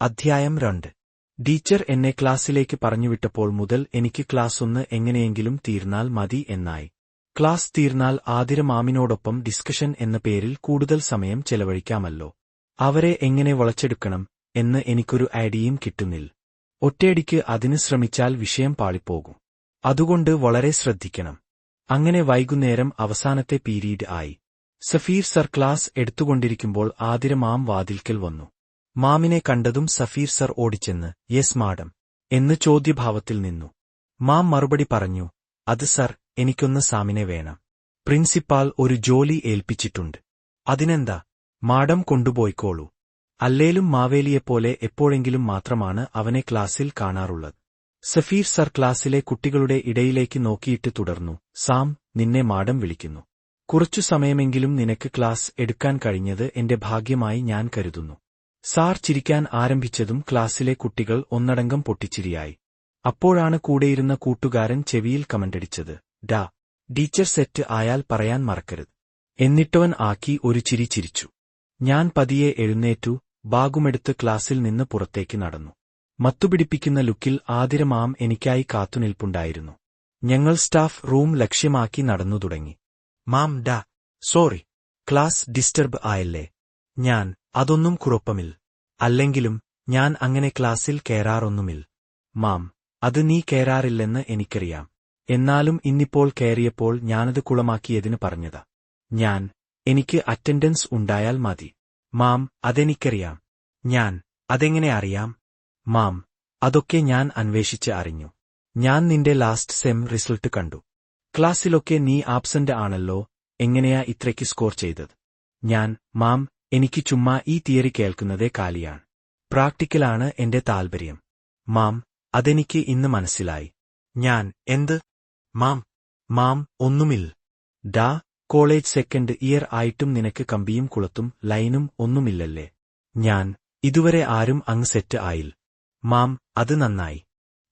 അധ്യായം 2 ടീച്ചർ എന്നെ ക്ലാസ്സിലേക്ക് പറഞ്ഞുവിട്ടപ്പോൾ മുതൽ എനിക്ക് ക്ലാസ് 1 എങ്ങനെയെങ്കിലും തീർന്നാൽ മതി എന്നായി. ക്ലാസ് തീർന്നാൽ ആതിര മാമിനോടൊപ്പം ഡിസ്കഷൻ എന്ന പേരിൽ കൂടുതൽ സമയം ചെലവഴിക്കാമല്ലോ. അവരെ എങ്ങനെ വളച്ചെടുക്കണം എന്ന് എനിക്കൊരു ഐഡിയയും കിട്ടുന്നില്ല. ഒറ്റയടിക്ക് അതിന് ശ്രമിച്ചാൽ വിഷയം പാളിപ്പോകും. അതുകൊണ്ട് വളരെ ശ്രദ്ധിക്കണം. അങ്ങനെ വൈകുന്നേരം അവസാനത്തെ പീരീഡ് ആയി. സഫീർ സർ ക്ലാസ് എടുത്തുകൊണ്ടിരിക്കുമ്പോൾ ആതിര മാം വാതിൽക്കൽ വന്നു. മാമിനെ കണ്ടതും സഫീർ സർ ഓടിച്ചെന്ന് യെസ് മാഡം എന്ന് ചോദ്യഭാവത്തിൽ നിന്നു. മാം മറുപടി പറഞ്ഞു, അത് സർ, എനിക്കൊന്ന് സാമിനെ വേണം. പ്രിൻസിപ്പാൾ ഒരു ജോലി ഏൽപ്പിച്ചിട്ടുണ്ട്. അതിനെന്താ, മാഡം കൊണ്ടുപോയിക്കോളൂ. അല്ലേലും മാവേലിയെപ്പോലെ എപ്പോഴെങ്കിലും മാത്രമാണ് അവനെ ക്ലാസ്സിൽ കാണാറുള്ളത്. സഫീർ സർ ക്ലാസ്സിലെ കുട്ടികളുടെ ഇടയിലേക്ക് നോക്കിയിട്ട് തുടർന്നു, സാം, നിന്നെ മാഡം വിളിക്കുന്നു. കുറച്ചു സമയമെങ്കിലും നിനക്ക് ക്ലാസ് എടുക്കാൻ കഴിഞ്ഞത് എന്റെ ഭാഗ്യമായി ഞാൻ കരുതുന്നു. സാർ ചിരിക്കാൻ ആരംഭിച്ചതും ക്ലാസ്സിലെ കുട്ടികൾ ഒന്നടങ്കം പൊട്ടിച്ചിരിയായി. അപ്പോഴാണ് കൂടെയിരുന്ന കൂട്ടുകാരൻ ചെവിയിൽ കമന്റടിച്ചത്, ഡാ, ടീച്ചർ സെറ്റ് ആയാൽ പറയാൻ മറക്കരുത്. എന്നിട്ടവൻ ആക്കി ഒരു ചിരി ചിരിച്ചു. ഞാൻ പതിയെ എഴുന്നേറ്റു, ബാഗുമെടുത്ത് ക്ലാസ്സിൽ നിന്ന് പുറത്തേക്ക് നടന്നു. മത്തുപിടിപ്പിക്കുന്ന ലുക്കിൽ ആതിര മാം എനിക്കായി കാത്തുനിൽപ്പുണ്ടായിരുന്നു. ഞങ്ങൾ സ്റ്റാഫ് റൂം ലക്ഷ്യമാക്കി നടന്നു തുടങ്ങി. മാം, ഡാ, സോറി, ക്ലാസ് ഡിസ്റ്റർബ് ആയല്ലേ? ഞാൻ, അതൊന്നും കുഴപ്പമില്ല. അല്ലെങ്കിലും ഞാൻ അങ്ങനെ ക്ലാസ്സിൽ കയറാറൊന്നുമില്ല. മാം, അത് നീ കയറാറില്ലെന്ന് എനിക്കറിയാം. എന്നാലും ഇന്നിപ്പോൾ കയറിയപ്പോൾ ഞാനത് കുളമാക്കിയതിന് പറഞ്ഞതാ. എനിക്ക് അറ്റൻഡൻസ് ഉണ്ടായാൽ മതി. മാം, അതെനിക്കറിയാം. ഞാൻ, അതെങ്ങനെ അറിയാം? മാം, അതൊക്കെ ഞാൻ അന്വേഷിച്ച് അറിഞ്ഞു. ഞാൻ നിന്റെ ലാസ്റ്റ് സെം റിസൾട്ട് കണ്ടു. ക്ലാസ്സിലൊക്കെ നീ ആബ്സെന്റ് ആണല്ലോ. എങ്ങനെയാ ഇത്രയ്ക്ക് സ്കോർ ചെയ്തത്? ഞാൻ, മാം, എനിക്ക് ചുമ്മാ ഈ തിയറി കേൾക്കുന്നതേ കാലിയാണ്. പ്രാക്ടിക്കലാണ് എന്റെ താൽപര്യം. മാം, അതെനിക്ക് ഇന്ന് മനസ്സിലായി. ഞാൻ, എന്ത്? മാം, ഒന്നുമില്ല. ഡാ, കോളേജ് സെക്കൻഡ് ഇയർ ആയിട്ടും നിനക്ക് കമ്പിയും കുളത്തും ലൈനും ഒന്നുമില്ലല്ലേ? ഞാൻ, ഇതുവരെ ആരും അങ്ങ് സെറ്റ് ആയില്ല. മാം, അത് നന്നായി.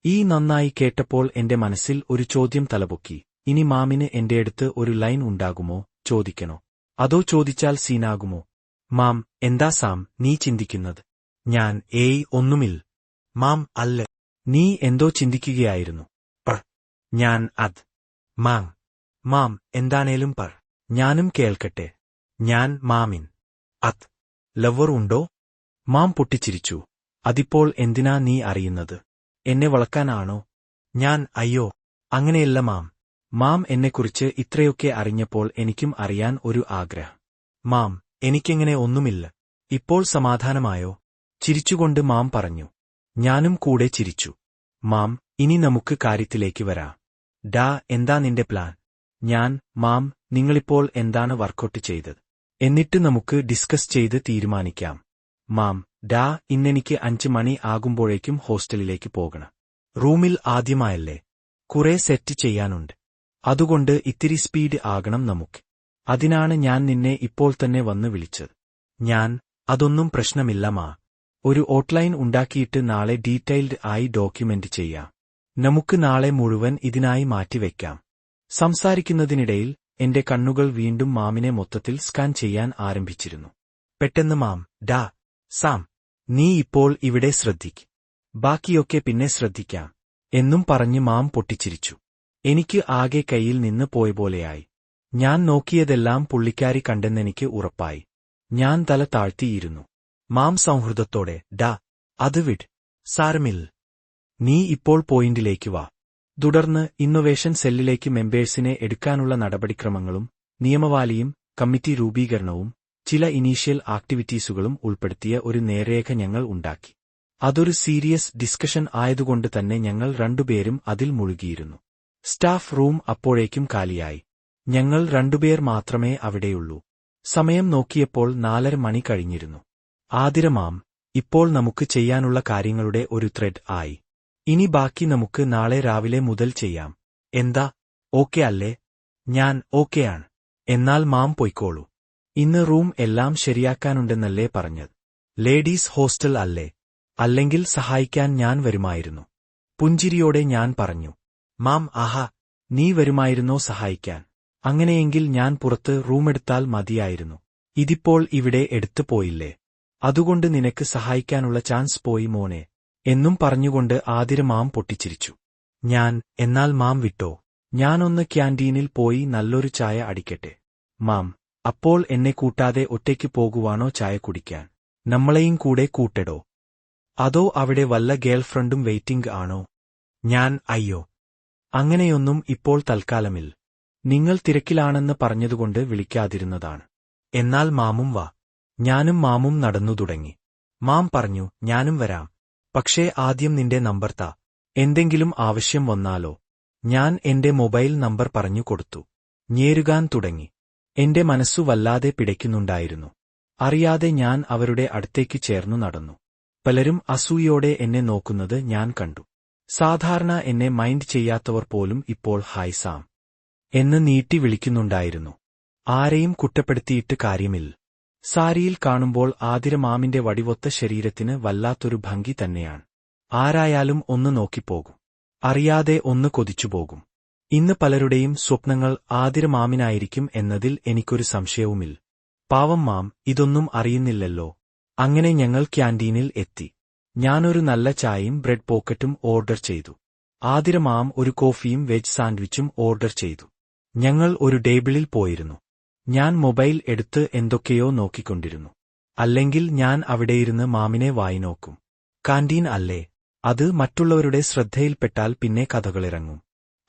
ഈ നന്നായി കേട്ടപ്പോൾ എന്റെ മനസ്സിൽ ഒരു ചോദ്യം തലപൊക്കി. ഇനി മാമിന് എന്റെയടുത്ത് ഒരു ലൈൻ ഉണ്ടാകുമോ? ചോദിക്കണോ? അതോ ചോദിച്ചാൽ സീനാകുമോ? മാം, എന്താ സാം നീ ചിന്തിക്കുന്നത്? ഞാൻ, ഏയ് ഒന്നുമില്ല. മാം, അല്ല, നീ എന്തോ ചിന്തിക്കുകയായിരുന്നു. ഞാൻ, അത്. മാം, എന്താണേലും പറ. ഞാനും കേൾക്കട്ടെ. ഞാൻ, മാമിൻ അത് ലവർ ഉണ്ടോ? മാം പൊട്ടിച്ചിരിച്ചു. അതിപ്പോൾ എന്തിനാ നീ അറിയുന്നത്? എന്നെ വളക്കാനാണോ? ഞാൻ, അയ്യോ, അങ്ങനെയല്ല മാം. മാം എന്നെക്കുറിച്ച് ഇത്രയൊക്കെ അറിഞ്ഞപ്പോൾ എനിക്കും അറിയാൻ ഒരു ആഗ്രഹം. മാം, എനിക്കെങ്ങനെ ഒന്നുമില്ല. ഇപ്പോൾ സമാധാനമായോ? ചിരിച്ചുകൊണ്ട് മാം പറഞ്ഞു. ഞാനും കൂടെ ചിരിച്ചു. മാം, ഇനി നമുക്ക് കാര്യത്തിലേക്ക് വരാം. ഡാ, എന്താ നിന്റെ പ്ലാൻ? ഞാൻ, മാം, നിങ്ങളിപ്പോൾ എന്താണ് വർക്കൗട്ട് ചെയ്തത്? എന്നിട്ട് നമുക്ക് ഡിസ്കസ് ചെയ്ത് തീരുമാനിക്കാം. മാം, ഡാ, ഇന്നെനിക്ക് 5 മണി ആകുമ്പോഴേക്കും ഹോസ്റ്റലിലേക്ക് പോകണം. റൂമിൽ ആദ്യമായല്ലേ? കുറെ സെറ്റ് ചെയ്യാനുണ്ട്. അതുകൊണ്ട് ഇത്തിരി സ്പീഡ് ആകണം നമുക്ക്. അതിനാണ് ഞാൻ നിന്നെ ഇപ്പോൾ തന്നെ വന്ന് വിളിച്ചത്. ഞാൻ, അതൊന്നും പ്രശ്നമില്ല മാ. ഒരു ഔട്ട്ലൈൻ ഉണ്ടാക്കിയിട്ട് നാളെ ഡീറ്റെയിൽഡ് ആയി ഡോക്യുമെന്റ് ചെയ്യാം. നമുക്ക് നാളെ മുഴുവൻ ഇതിനായി മാറ്റിവെക്കാം. സംസാരിക്കുന്നതിനിടയിൽ എന്റെ കണ്ണുകൾ വീണ്ടും മാമിനെ മൊത്തത്തിൽ സ്കാൻ ചെയ്യാൻ ആരംഭിച്ചിരുന്നു. പെട്ടെന്ന് മാം, ഡാ, സാം, നീ ഇപ്പോൾ ഇവിടെ ശ്രദ്ധിക്ക്. ബാക്കിയൊക്കെ പിന്നെ ശ്രദ്ധിക്കാം എന്നും പറഞ്ഞ് മാം പൊട്ടിച്ചിരിച്ചു. എനിക്ക് ആകെ കയ്യിൽ നിന്ന് പോയപോലെയായി. ഞാൻ നോക്കിയതെല്ലാം പുള്ളിക്കാരി കണ്ടെന്നെനിക്ക് ഉറപ്പായി. ഞാൻ തല താഴ്ത്തിയിരുന്നു. മാം സൗഹൃദത്തോടെ, ഡാ, അത് വിട്, സാരമില്ല. നീ ഇപ്പോൾ പോയിന്റിലേക്ക് വാ. തുടർന്ന് ഇന്നൊവേഷൻ സെല്ലിലേക്ക് മെമ്പേഴ്സിനെ എടുക്കാനുള്ള നടപടിക്രമങ്ങളും നിയമവാലിയും കമ്മിറ്റി രൂപീകരണവും ചില ഇനീഷ്യൽ ആക്ടിവിറ്റീസുകളും ഉൾപ്പെടുത്തിയ ഒരു നേർരേഖ ഞങ്ങൾ ഉണ്ടാക്കി. അതൊരു സീരിയസ് ഡിസ്കഷൻ ആയതുകൊണ്ട് തന്നെ ഞങ്ങൾ രണ്ടുപേരും അതിൽ മുഴുകിയിരുന്നു. സ്റ്റാഫ് റൂം അപ്പോഴേക്കും കാലിയായി. ഞങ്ങൾ രണ്ടുപേർ മാത്രമേ അവിടെയുള്ളൂ. സമയം നോക്കിയപ്പോൾ 4:30 മണി കഴിഞ്ഞിരുന്നു. ആതിര മാം, ഇപ്പോൾ നമുക്ക് ചെയ്യാനുള്ള കാര്യങ്ങളുടെ ഒരു ത്രെഡ് ആയി. ഇനി ബാക്കി നമുക്ക് നാളെ രാവിലെ മുതൽ ചെയ്യാം. എന്താ, ഓക്കെ അല്ലേ? ഞാൻ, ഓക്കെയാണ്. എന്നാൽ മാം പൊയ്ക്കോളൂ. ഇന്ന് റൂം എല്ലാം ശരിയാക്കാനുണ്ടെന്നല്ലേ പറഞ്ഞത്? ലേഡീസ് ഹോസ്റ്റൽ അല്ലേ? അല്ലെങ്കിൽ സഹായിക്കാൻ ഞാൻ വരുമായിരുന്നു. പുഞ്ചിരിയോടെ ഞാൻ പറഞ്ഞു. മാം, ആഹാ, നീ വരുമായിരുന്നോ സഹായിക്കാൻ? അങ്ങനെയെങ്കിൽ ഞാൻ പുറത്ത് റൂമെടുത്താൽ മതിയായിരുന്നു. ഇതിപ്പോൾ ഇവിടെ എടുത്തു പോയില്ലേ? അതുകൊണ്ട് നിനക്ക് സഹായിക്കാനുള്ള ചാൻസ് പോയി മോനെ എന്നും പറഞ്ഞുകൊണ്ട് ആതിര മാം പൊട്ടിച്ചിരിച്ചു. എന്നാൽ മാം വിട്ടോ, ഞാനൊന്ന് ക്യാന്റീനിൽ പോയി നല്ലൊരു ചായ അടിക്കട്ടെ. മാം, അപ്പോൾ എന്നെ കൂട്ടാതെ ഒറ്റയ്ക്ക് പോകുവാണോ ചായ കുടിക്കാൻ? നമ്മളെയും കൂടെ കൂട്ടെടോ. അതോ അവിടെ വല്ല ഗേൾഫ്രണ്ടും വെയിറ്റിംഗ് ആണോ? അയ്യോ, അങ്ങനെയൊന്നും ഇപ്പോൾ തൽക്കാലമില്ല. നിങ്ങൾ തിരക്കിലാണെന്ന് പറഞ്ഞതുകൊണ്ട് വിളിക്കാതിരുന്നതാണ്. എന്നാൽ മാമും വാ. ഞാനും മാമും നടന്നു തുടങ്ങി. മാം പറഞ്ഞു, ഞാനും വരാം. പക്ഷേ ആദ്യം നിന്റെ നമ്പർ താ, എന്തെങ്കിലും ആവശ്യം വന്നാലോ. ഞാൻ എന്റെ മൊബൈൽ നമ്പർ പറഞ്ഞു കൊടുത്തു. ഞേരുകാൻ തുടങ്ങി. എന്റെ മനസ്സു വല്ലാതെ പിടയ്ക്കുന്നുണ്ടായിരുന്നു. അറിയാതെ ഞാൻ അവരുടെ അടുത്തേക്ക് ചേർന്നു നടന്നു. പലരും അസൂയോടെ എന്നെ നോക്കുന്നത് ഞാൻ കണ്ടു. സാധാരണ എന്നെ മൈൻഡ് ചെയ്യാത്തവർ പോലും ഇപ്പോൾ ഹായ് സാം എന്ന് നീട്ടി വിളിക്കുന്നുണ്ടായിരുന്നു. ആരെയും കുറ്റപ്പെടുത്തിയിട്ട് കാര്യമില്ല. സാരിയിൽ കാണുമ്പോൾ ആതിര മാമിന്റെ വടിവൊത്ത ശരീരത്തിന് വല്ലാത്തൊരു ഭംഗി തന്നെയാണ്. ആരായാലും ഒന്ന് നോക്കിപ്പോകും. അറിയാതെ ഒന്ന് കൊതിച്ചുപോകും. ഇന്ന് പലരുടെയും സ്വപ്നങ്ങൾ ആതിര മാമിനായിരിക്കും എന്നതിൽ എനിക്കൊരു സംശയവുമില്ല. പാവം മാം ഇതൊന്നും അറിയുന്നില്ലല്ലോ. അങ്ങനെ ഞങ്ങൾ ക്യാന്റീനിൽ എത്തി. ഞാനൊരു നല്ല ചായയും ബ്രെഡ് പോക്കറ്റും ഓർഡർ ചെയ്തു. ആതിര മാം ഒരു കോഫിയും വെജ് സാൻഡ്വിച്ചും ഓർഡർ ചെയ്തു. ഞങ്ങൾ ഒരു ടേബിളിൽ പോയിരുന്നു. ഞാൻ മൊബൈൽ എടുത്ത് എന്തൊക്കെയോ നോക്കിക്കൊണ്ടിരുന്നു. അല്ലെങ്കിൽ ഞാൻ അവിടെയിരുന്ന് മാമിനെ വായിനോക്കും. കാന്റീൻ അല്ലേ, അത് മറ്റുള്ളവരുടെ ശ്രദ്ധയിൽപ്പെട്ടാൽ പിന്നെ കഥകളിറങ്ങും.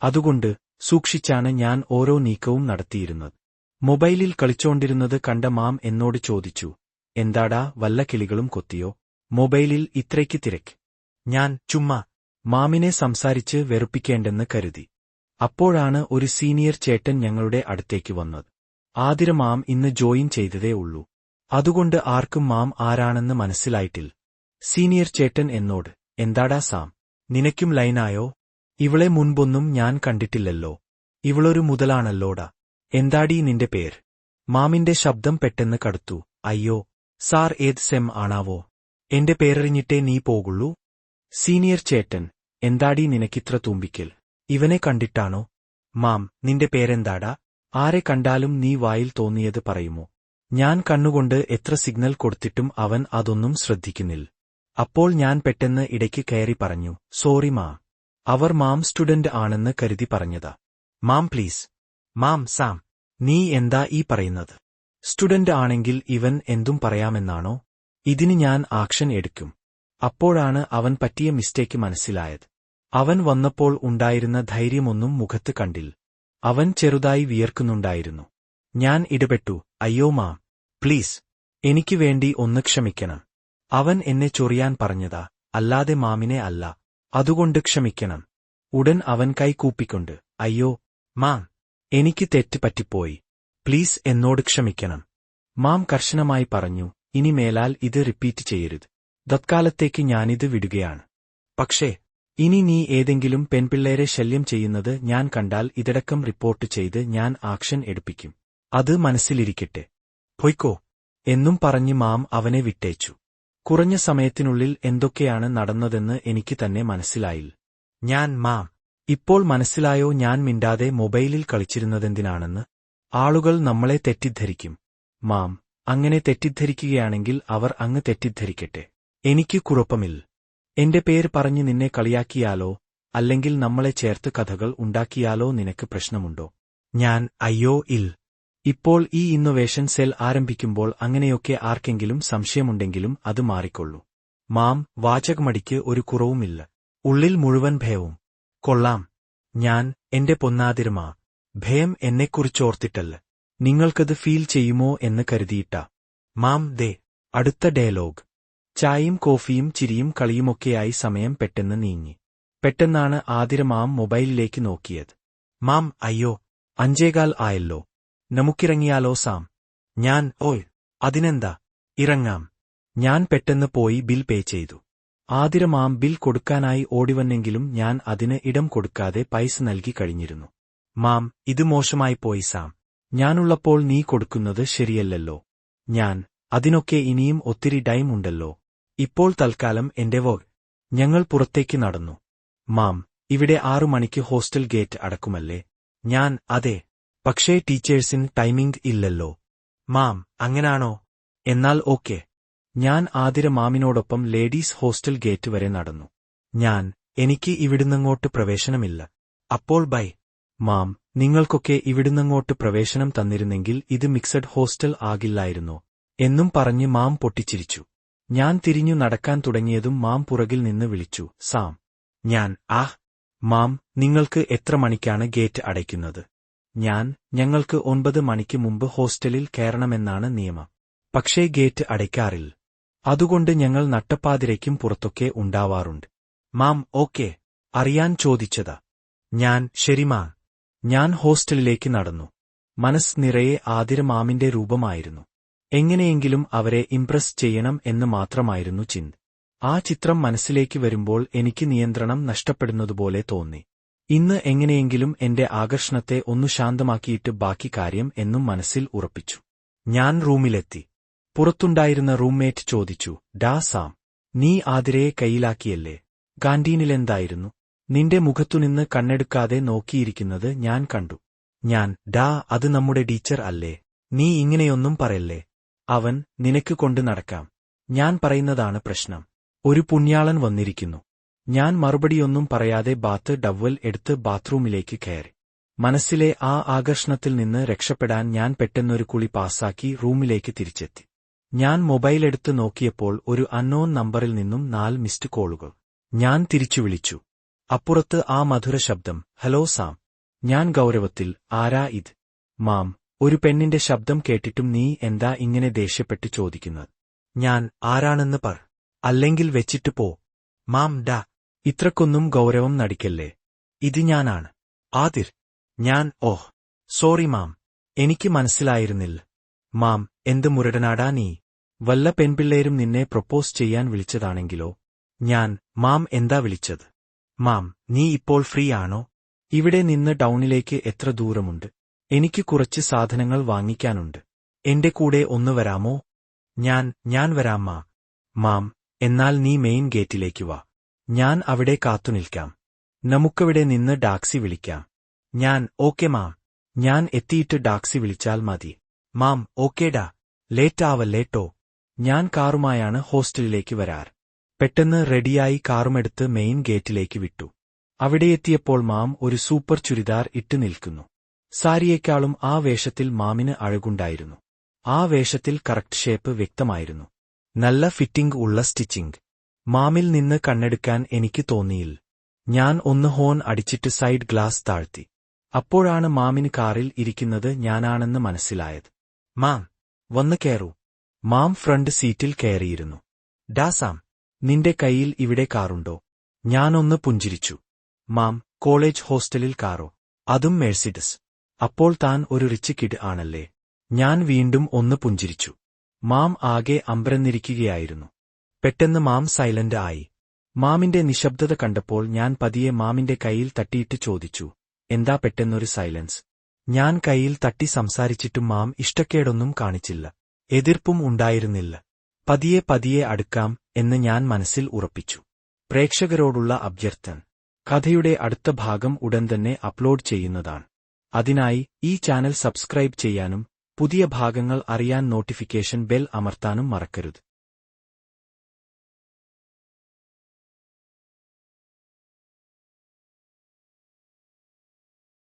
അതുകൊണ്ട് സൂക്ഷിച്ചാണ് ഞാൻ ഓരോ നീക്കവും നടത്തിയിരുന്നത്. മൊബൈലിൽ കളിച്ചോണ്ടിരുന്നത് കണ്ട മാം എന്നോട് ചോദിച്ചു, എന്താടാ വല്ല കിളികളും കൊത്തിയോ? മൊബൈലിൽ ഇത്രയ്ക്ക് തിരക്ക്. ചുമ്മാ മാമിനെ സംസാരിച്ച് വെറുപ്പിക്കേണ്ടെന്ന് കരുതി. അപ്പോഴാണ് ഒരു സീനിയർ ചേട്ടൻ ഞങ്ങളുടെ അടുത്തേക്ക് വന്നത്. ആതിര മാം ഇന്ന് ജോയിൻ ചെയ്തതേ ഉള്ളൂ. അതുകൊണ്ട് ആർക്കും മാം ആരാണെന്ന് മനസ്സിലായിട്ടില്ല. സീനിയർ ചേട്ടൻ എന്നോട്, എന്താടാ സാം, നിനക്കും ലൈനായോ? ഇവളെ മുൻപൊന്നും ഞാൻ കണ്ടിട്ടില്ലല്ലോ. ഇവളൊരു മുതലാണല്ലോടാ. എന്താടീ നിന്റെ പേര്? മാമിന്റെ ശബ്ദം പെട്ടെന്ന് കടുത്തു. അയ്യോ സാർ, ഏത് സെം ആണാവോ? എന്റെ പേരറിഞ്ഞിട്ടേ നീ പോകുള്ളൂ. സീനിയർ ചേട്ടൻ, എന്താടീ നിനക്കിത്ര തൂമ്പിക്കൽ? ഇവനെ കണ്ടിട്ടാണോ? മാം, നിന്റെ പേരെന്താടാ? ആരെ കണ്ടാലും നീ വായിൽ തോന്നിയത് പറയുമോ? ഞാൻ കണ്ണുകൊണ്ട് എത്ര സിഗ്നൽ കൊടുത്തിട്ടും അവൻ അതൊന്നും ശ്രദ്ധിക്കുന്നില്ല. അപ്പോൾ ഞാൻ പെട്ടെന്ന് ഇടയ്ക്ക് കയറി പറഞ്ഞു, സോറി മാം, അവർ മാം സ്റ്റുഡന്റ് ആണെന്ന് കരുതി പറഞ്ഞതാ. Ma'am please. മാം, സാം, നീ എന്താ ഈ പറയുന്നത്? സ്റ്റുഡന്റ് ആണെങ്കിൽ ഇവൻ എന്തും പറയാമെന്നാണോ? ഇതിന് ഞാൻ ആക്ഷൻ എടുക്കും. അപ്പോഴാണ് അവൻ പറ്റിയ മിസ്റ്റേക്ക് മനസ്സിലായത്. അവൻ വന്നപ്പോൾ ഉണ്ടായിരുന്ന ധൈര്യമൊന്നും മുഖത്ത് കണ്ടില്ല. അവൻ ചെറുതായി വിയർക്കുന്നുണ്ടായിരുന്നു. ഞാൻ ഇടപെട്ടു, അയ്യോ മാം, പ്ലീസ്, എനിക്ക് വേണ്ടി ഒന്ന് ക്ഷമിക്കണം. അവൻ എന്നെ ചൊറിയാൻ പറഞ്ഞതാ, അല്ലാതെ മാമിനെ അല്ല. അതുകൊണ്ട് ക്ഷമിക്കണം. ഉടൻ അവൻ കൈ കൂപ്പിക്കൊണ്ട്, അയ്യോ മാം, എനിക്ക് തെറ്റ് പറ്റിപ്പോയി. പ്ലീസ് എന്നോട് ക്ഷമിക്കണം. മാം കർശനമായി പറഞ്ഞു, ഇനി മേലാൽ ഇത് റിപ്പീറ്റ് ചെയ്യരുത്. തത്കാലത്തേക്ക് ഞാനിത് വിടുകയാണ്. പക്ഷേ ഇനി നീ ഏതെങ്കിലും പെൺപിള്ളേരെ ശല്യം ചെയ്യുന്നത് ഞാൻ കണ്ടാൽ ഇതടക്കം റിപ്പോർട്ട് ചെയ്ത് ഞാൻ ആക്ഷൻ എടുപ്പിക്കും. അത് മനസ്സിലിരിക്കട്ടെ. പൊയ്ക്കോ എന്നും പറഞ്ഞ് മാം അവനെ വിട്ടേച്ചു. കുറഞ്ഞ സമയത്തിനുള്ളിൽ എന്തൊക്കെയാണ് നടന്നതെന്ന് എനിക്ക് തന്നെ മനസ്സിലായില്ല. മാം, ഇപ്പോൾ മനസ്സിലായോ ഞാൻ മിണ്ടാതെ മൊബൈലിൽ കളിച്ചിരുന്നതെന്തിനാണെന്ന്? ആളുകൾ നമ്മളെ തെറ്റിദ്ധരിക്കും. മാം, അങ്ങനെ തെറ്റിദ്ധരിക്കുകയാണെങ്കിൽ അവർ അങ്ങ് തെറ്റിദ്ധരിക്കട്ടെ. എനിക്ക് കുഴപ്പമില്ല. എന്റെ പേര് പറഞ്ഞ് നിന്നെ കളിയാക്കിയാലോ അല്ലെങ്കിൽ നമ്മളെ ചേർത്ത് കഥകൾ ഉണ്ടാക്കിയാലോ നിനക്ക് പ്രശ്നമുണ്ടോ? അയ്യോ ഇൽ. ഇപ്പോൾ ഈ ഇന്നൊവേഷൻ സെൽ ആരംഭിക്കുമ്പോൾ അങ്ങനെയൊക്കെ ആർക്കെങ്കിലും സംശയമുണ്ടെങ്കിലും അത് മാറിക്കൊള്ളൂ. മാം, വാചകമടിക്ക് ഒരു കുറവുമില്ല. ഉള്ളിൽ മുഴുവൻ ഭയവും. കൊള്ളാം. എന്റെ പൊന്നാതിരമാ, ഭയം എന്നെക്കുറിച്ചോർത്തിട്ടല്ല. നിങ്ങൾക്കത് ഫീൽ ചെയ്യുമോ എന്ന് കരുതിയിട്ടാ. മാം, ദേ അടുത്ത ഡയലോഗ്. ചായയും കോഫിയും ചിരിയും കളിയുമൊക്കെയായി സമയം പെട്ടെന്ന് നീങ്ങി. പെട്ടെന്നാണ് ആതിര മാം മൊബൈലിലേക്ക് നോക്കിയത്. മാം, അയ്യോ 5:15 ആയല്ലോ. നമുക്കിറങ്ങിയാലോ സാം? ഓയ്, അതിനെന്താ, ഇറങ്ങാം. ഞാൻ പെട്ടെന്ന് പോയി ബിൽ പേ ചെയ്തു. ആതിര മാം ബിൽ കൊടുക്കാനായി ഓടിവന്നെങ്കിലും ഞാൻ അതിന് ഇടം കൊടുക്കാതെ പൈസ നൽകി കഴിഞ്ഞിരുന്നു. മാം, ഇത് മോശമായി പോയി സാം. ഞാനുള്ളപ്പോൾ നീ കൊടുക്കുന്നത് ശരിയല്ലല്ലോ. അതിനൊക്കെ ഇനിയും ഒത്തിരി ടൈം ഉണ്ടല്ലോ. ഇപ്പോൾ തൽക്കാലം എന്റെ ഞങ്ങൾ പുറത്തേക്ക് നടന്നു. മാം, ഇവിടെ 6 മണിക്ക് ഹോസ്റ്റൽ ഗേറ്റ് അടക്കുമല്ലേ? അതെ. പക്ഷേ ടീച്ചേഴ്സിന് ടൈമിംഗ് ഇല്ലല്ലോ. മാം, അങ്ങനാണോ? എന്നാൽ ഓക്കെ. ഞാൻ ആതിര മാമിനോടൊപ്പം ലേഡീസ് ഹോസ്റ്റൽ ഗേറ്റ് വരെ നടന്നു. എനിക്ക് ഇവിടുന്നങ്ങോട്ട് പ്രവേശനമില്ല. അപ്പോൾ ബൈ മാം, നിങ്ങൾക്കൊക്കെ ഇവിടുന്നങ്ങോട്ട് പ്രവേശനം തന്നിരുന്നെങ്കിൽ ഇത് മിക്സഡ് ഹോസ്റ്റൽ ആകില്ലായിരുന്നോ എന്നും പറഞ്ഞ് മാം പൊട്ടിച്ചിരിച്ചു. ഞാൻ തിരിഞ്ഞു നടക്കാൻ തുടങ്ങിയതും മാം പുറകിൽ നിന്ന് വിളിച്ചു, സാം. മാം, നിങ്ങൾക്ക് എത്ര മണിക്കാണ് ഗേറ്റ് അടയ്ക്കുന്നത്? ഞങ്ങൾക്ക് 9 മണിക്ക് മുമ്പ് ഹോസ്റ്റലിൽ കയറണമെന്നാണ് നിയമം. പക്ഷേ ഗേറ്റ് അടയ്ക്കാറില്ല. അതുകൊണ്ട് ഞങ്ങൾ നട്ടപ്പാതിരയ്ക്കും പുറത്തൊക്കെ ഉണ്ടാവാറുണ്ട്. മാം, ഓക്കെ, അറിയാൻ ചോദിച്ചതാ. ശരി മാം. ഞാൻ ഹോസ്റ്റലിലേക്ക് നടന്നു. മനസ്സ് നിറയെ ആതിര മാമിന്റെ രൂപമായിരുന്നു. എങ്ങനെയെങ്കിലും അവരെ ഇംപ്രസ് ചെയ്യണം എന്ന് മാത്രമായിരുന്നു ചിന്ത. ആ ചിത്രം മനസ്സിലേക്ക് വരുമ്പോൾ എനിക്ക് നിയന്ത്രണം നഷ്ടപ്പെടുന്നതുപോലെ തോന്നി. ഇന്ന് എങ്ങനെയെങ്കിലും എന്റെ ആകർഷണത്തെ ഒന്നു ശാന്തമാക്കിയിട്ട് ബാക്കി കാര്യം എന്നും മനസ്സിൽ ഉറപ്പിച്ചു. ഞാൻ റൂമിലെത്തി. പുറത്തുണ്ടായിരുന്ന റൂംമേറ്റ് ചോദിച്ചു, ഡാ സാം, നീ ആതിരയെ കയ്യിലാക്കിയല്ലേ? കാന്റീനിലെന്തായിരുന്നു? നിന്റെ മുഖത്തുനിന്ന് കണ്ണെടുക്കാതെ നോക്കിയിരിക്കുന്നത് ഞാൻ കണ്ടു. ഡാ, അത് നമ്മുടെ ടീച്ചർ അല്ലേ? നീ ഇങ്ങനെയൊന്നും പറയല്ലേ. അവൻ നിനക്ക് കൊണ്ടു നടക്കാം. ഞാൻ പറയുന്നതാണ് പ്രശ്നം. ഒരു പുണ്യാളൻ വന്നിരിക്കുന്നു. ഞാൻ മറുപടിയൊന്നും പറയാതെ ബാത്ത് ടവൽ എടുത്ത് ബാത്റൂമിലേക്ക് കയറി. മനസ്സിലെ ആ ആകർഷണത്തിൽ നിന്ന് രക്ഷപ്പെടാൻ ഞാൻ പെട്ടെന്നൊരു കുളി പാസാക്കി റൂമിലേക്ക് തിരിച്ചെത്തി. ഞാൻ മൊബൈലെടുത്ത് നോക്കിയപ്പോൾ ഒരു അൺനോൺ നമ്പറിൽ നിന്നും 4 മിസ്ഡ് കോളുകൾ. ഞാൻ തിരിച്ചു വിളിച്ചു. അപ്പുറത്ത് ആ മധുര ശബ്ദം, ഹലോ സാം. ഞാൻ ഗൗരവത്തിൽ, ആരാ ഇത്? മാം, ഒരു പെണ്ണിന്റെ ശബ്ദം കേട്ടിട്ടും നീ എന്താ ഇങ്ങനെ ദേഷ്യപ്പെട്ട് ചോദിക്കുന്നത്? ആരാണെന്ന് പറ, അല്ലെങ്കിൽ വെച്ചിട്ട് പോ. മാം, ഡാ, ഇത്രക്കൊന്നും ഗൗരവം നടിക്കല്ലേ. ഇത് ഞാനാണ്, ആതിർ. ഓഹ്, സോറി മാം, എനിക്ക് മനസ്സിലായിരുന്നില്ല. മാം, എന്ത് മുരടനാടാ നീ? വല്ല പെൺപിള്ളേരും നിന്നെ പ്രൊപ്പോസ് ചെയ്യാൻ വിളിച്ചതാണെങ്കിലോ? മാം, എന്താ വിളിച്ചത്? മാം, നീ ഇപ്പോൾ ഫ്രീ ആണോ? ഇവിടെ നിന്ന് ടൗണിലേക്ക് എത്ര ദൂരമുണ്ട്? എനിക്ക് കുറച്ച് സാധനങ്ങൾ വാങ്ങിക്കാനുണ്ട്. എന്റെ കൂടെ ഒന്ന് വരാമോ? ഞാൻ വരാം മാം. മാം, എന്നാൽ നീ മെയിൻ ഗേറ്റിലേക്ക് വാ. ഞാൻ അവിടെ കാത്തുനിൽക്കാം. നമുക്കവിടെ നിന്ന് ടാക്സി വിളിക്കാം. Okay ma'am. ഞാൻ എത്തിയിട്ട് ടാക്സി വിളിച്ചാൽ മതി. മാം, ഓക്കേടാ, ലേറ്റാവല്ലേട്ടോ. ഞാൻ കാറുമായാണ് ഹോസ്റ്റലിലേക്ക് വരാറ്. പെട്ടെന്ന് റെഡിയായി കാറുമെടുത്ത് മെയിൻ ഗേറ്റിലേക്ക് വിട്ടു. അവിടെയെത്തിയപ്പോൾ മാം ഒരു സൂപ്പർ ചുരിദാർ ഇട്ട് നിൽക്കുന്നു. സാരിയേക്കാളും ആ വേഷത്തിൽ മാമിന് അഴകുണ്ടായിരുന്നു. ആ വേഷത്തിൽ കറക്റ്റ് ഷേപ്പ് വ്യക്തമായിരുന്നു. നല്ല ഫിറ്റിംഗ് ഉള്ള സ്റ്റിച്ചിങ്. മാമിൽ നിന്ന് കണ്ണെടുക്കാൻ എനിക്ക് തോന്നിയില്ല. ഞാൻ ഒന്ന് ഹോൺ അടിച്ചിട്ട് സൈഡ് ഗ്ലാസ് താഴ്ത്തി. അപ്പോഴാണ് മാമിന് കാറിൽ ഇരിക്കുന്നത് ഞാനാണെന്ന് മനസ്സിലായത്. മാം, വന്ന് കയറൂ. മാം ഫ്രണ്ട് സീറ്റിൽ കയറിയിരുന്നു. ഡാ സാം, നിന്റെ കയ്യിൽ ഇവിടെ കാറുണ്ടോ? ഞാനൊന്ന് പുഞ്ചിരിച്ചു. മാം, കോളേജ് ഹോസ്റ്റലിൽ കാറോ? അതും മെഴ്സിഡസ്. അപ്പോൾ താൻ ഒരു റിച്ച് കിഡ് ആണല്ലേ? ഞാൻ വീണ്ടും ഒന്ന് പുഞ്ചിരിച്ചു. മാം ആകെ അമ്പരന്നിരിക്കുകയായിരുന്നു. പെട്ടെന്ന് മാം സൈലന്റ് ആയി. മാമിന്റെ നിശബ്ദത കണ്ടപ്പോൾ ഞാൻ പതിയെ മാമിന്റെ കൈയിൽ തട്ടിയിട്ട് ചോദിച്ചു, എന്താ പെട്ടെന്നൊരു സൈലൻസ്? ഞാൻ കൈയിൽ തട്ടി സംസാരിച്ചിട്ടും മാം ഇഷ്ടക്കേടൊന്നും കാണിച്ചില്ല. എതിർപ്പും ഉണ്ടായിരുന്നില്ല. പതിയെ അടുക്കാം എന്ന് ഞാൻ മനസ്സിൽ ഉറപ്പിച്ചു. പ്രേക്ഷകരോടുള്ള അഭ്യർത്ഥന. കഥയുടെ അടുത്ത ഭാഗം ഉടൻ തന്നെ അപ്ലോഡ് ചെയ്യുന്നതാണ്. അതിനായി ഈ ചാനൽ സബ്സ്ക്രൈബ് ചെയ്യാനും പുതിയ ഭാഗങ്ങൾ അറിയാൻ നോട്ടിഫിക്കേഷൻ ബെൽ അമർത്താനും മറക്കരുത്.